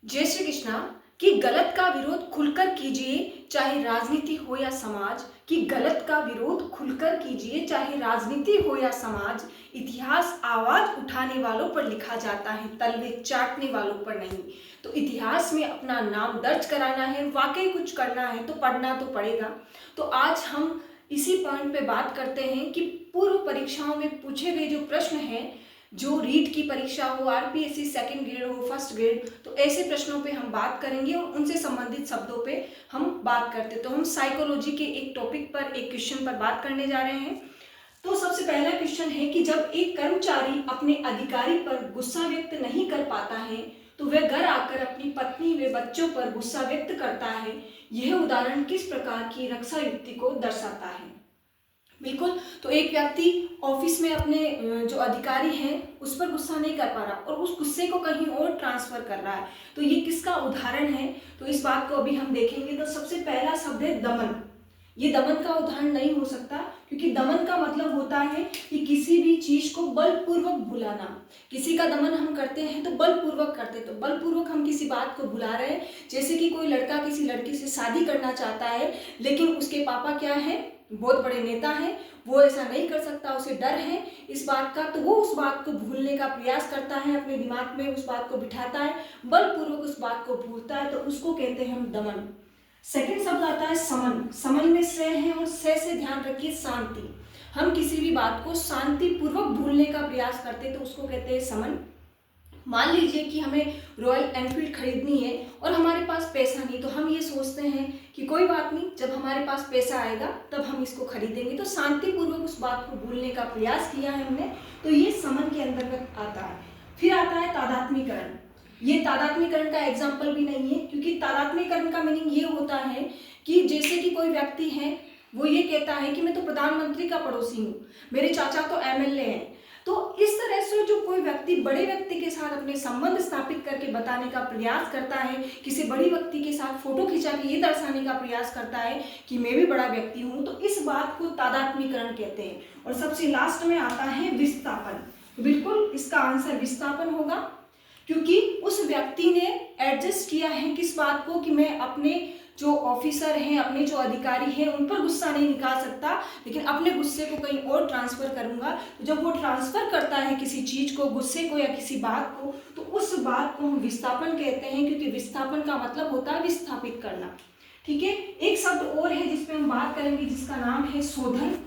जय श्री कृष्णा। कि गलत का विरोध खुलकर कीजिए, चाहे राजनीति हो या समाज। कि गलत का विरोध खुलकर कीजिए, चाहे राजनीति हो या समाज। इतिहास आवाज उठाने वालों पर लिखा जाता है, तलवे चाटने वालों पर नहीं। तो इतिहास में अपना नाम दर्ज कराना है, वाकई कुछ करना है तो पढ़ना तो पड़ेगा। तो आज हम इसी पॉइंट पे बात करते हैं कि पूर्व परीक्षाओं में पूछे गए जो प्रश्न हैं, जो रीट की परीक्षा हो, आरपीएससी सेकंड ग्रेड हो, फर्स्ट ग्रेड, तो ऐसे प्रश्नों पे हम बात करेंगे और उनसे संबंधित शब्दों पे हम बात करते। तो हम साइकोलॉजी के एक टॉपिक पर, एक क्वेश्चन पर बात करने जा रहे हैं। तो सबसे पहला क्वेश्चन है कि जब एक कर्मचारी अपने अधिकारी पर गुस्सा व्यक्त नहीं कर पाता है तो वह घर आकर अपनी पत्नी व बच्चों पर गुस्सा व्यक्त करता है। यह उदाहरण किस प्रकार की रक्षा युक्ति को दर्शाता है? बिल्कुल। तो एक व्यक्ति ऑफिस में अपने जो अधिकारी हैं उस पर गुस्सा नहीं कर पा रहा और उस गुस्से को कहीं और ट्रांसफर कर रहा है, तो ये किसका उदाहरण है? तो इस बात को अभी हम देखेंगे। तो सबसे पहला शब्द है दमन। ये दमन का उदाहरण नहीं हो सकता, क्योंकि दमन का मतलब होता है कि किसी भी चीज को बलपूर्वक भुलाना। किसी का दमन हम करते हैं तो बलपूर्वक करते हैं, तो बलपूर्वक हम किसी बात को भुला रहे हैं। जैसे कि कोई लड़का किसी लड़की से शादी करना चाहता है, लेकिन उसके पापा क्या है, बहुत बड़े नेता हैं, वो ऐसा नहीं कर सकता, उसे डर है इस बात का, तो वो उस बात को भूलने का प्रयास करता है, अपने दिमाग में उस बात को बिठाता है, बलपूर्वक उस बात को भूलता है, तो उसको कहते हैं हम दमन। सेकंड शब्द आता है समन। समन में से है और से ध्यान रखिए शांति। हम किसी भी बात को शांति पूर्वक भूलने का प्रयास करते हैं तो उसको कहते हैं समन। मान लीजिए कि हमें रॉयल एनफील्ड खरीदनी है और हमारे पास पैसा नहीं, तो हम ये सोचते हैं कि कोई बात नहीं, जब हमारे पास पैसा आएगा तब हम इसको खरीदेंगे। तो शांतिपूर्वक उस बात को भूलने का प्रयास किया है हमने, तो ये समन के अंतर्गत आता है। फिर आता है तादात्म्यकरण। ये तादात्म्यकरण का एग्जाम्पल भी नहीं है, क्योंकि तादात्म्यकरण का मीनिंग ये होता है कि जैसे कि कोई व्यक्ति है, वो ये कहता है कि मैं तो प्रधानमंत्री का पड़ोसी हूँ, मेरे चाचा तो एमएलए हैं। तो इस तरह से जो कोई व्यक्ति बड़े व्यक्ति के साथ अपने संबंध स्थापित करके बताने का प्रयास करता है, किसी बड़ी व्यक्ति के साथ फोटो खिंचा के ये दर्शाने का प्रयास करता है कि मैं भी बड़ा व्यक्ति हूँ, तो इस बात को तादात्म्यकरण कहते हैं। और सबसे लास्ट में आता है विस्थापन। बिल्कुल इसका आंसर विस्थापन होगा, क्योंकि उस व्यक्ति ने एडजस्ट किया है किस बात को, कि मैं अपने जो ऑफिसर हैं, अपने जो अधिकारी हैं, उन पर गुस्सा नहीं निकाल सकता, लेकिन अपने गुस्से को कहीं और ट्रांसफर करूंगा। तो जब वो ट्रांसफर करता है किसी चीज को, गुस्से को या किसी बात को, तो उस बात को हम विस्थापन कहते हैं, क्योंकि विस्थापन का मतलब होता है विस्थापित करना। ठीक है। एक शब्द और है जिसपे हम बात करेंगे, जिसका नाम है शोधन।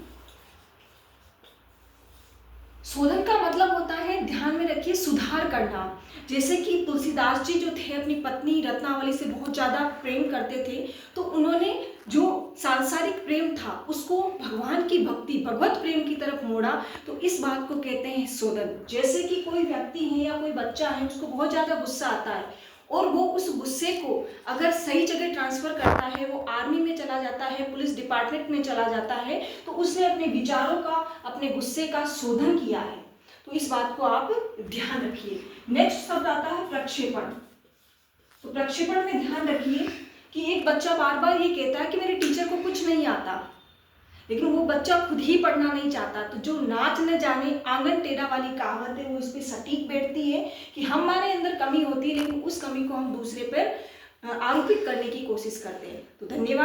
शोधन का मतलब होता है, ध्यान में रखिए, सुधार करना। जैसे कि तुलसीदास जी जो थे अपनी पत्नी रत्नावली से बहुत ज़्यादा प्रेम करते थे, तो उन्होंने जो सांसारिक प्रेम था उसको भगवान की भक्ति, भगवत प्रेम की तरफ मोड़ा, तो इस बात को कहते हैं शोधन। जैसे कि कोई व्यक्ति है या कोई बच्चा है, उसको बहुत ज़्यादा गुस्सा आता है और वो उस गुस्से को अगर सही जगह ट्रांसफर करता है, वो आर्मी में चला जाता है, पुलिस डिपार्टमेंट में चला जाता है, तो उसने अपने विचारों का, अपने गुस्से का शोधन किया है। तो इस बात को आप ध्यान रखिए। नेक्स्ट शब्द आता है प्रक्षेपण। तो प्रक्षेपण में ध्यान रखिए कि एक बच्चा बार बार ये कहता है कि मेरे टीचर को कुछ नहीं आता, लेकिन वो बच्चा खुद ही पढ़ना नहीं चाहता। तो जो नाच न जाने आंगन टेढ़ा वाली कहावत है, वो इस पे सटीक बैठती है कि हमारे अंदर कमी होती है, लेकिन उस कमी को हम दूसरे पर आरोपित करने की कोशिश करते हैं। तो धन्यवाद।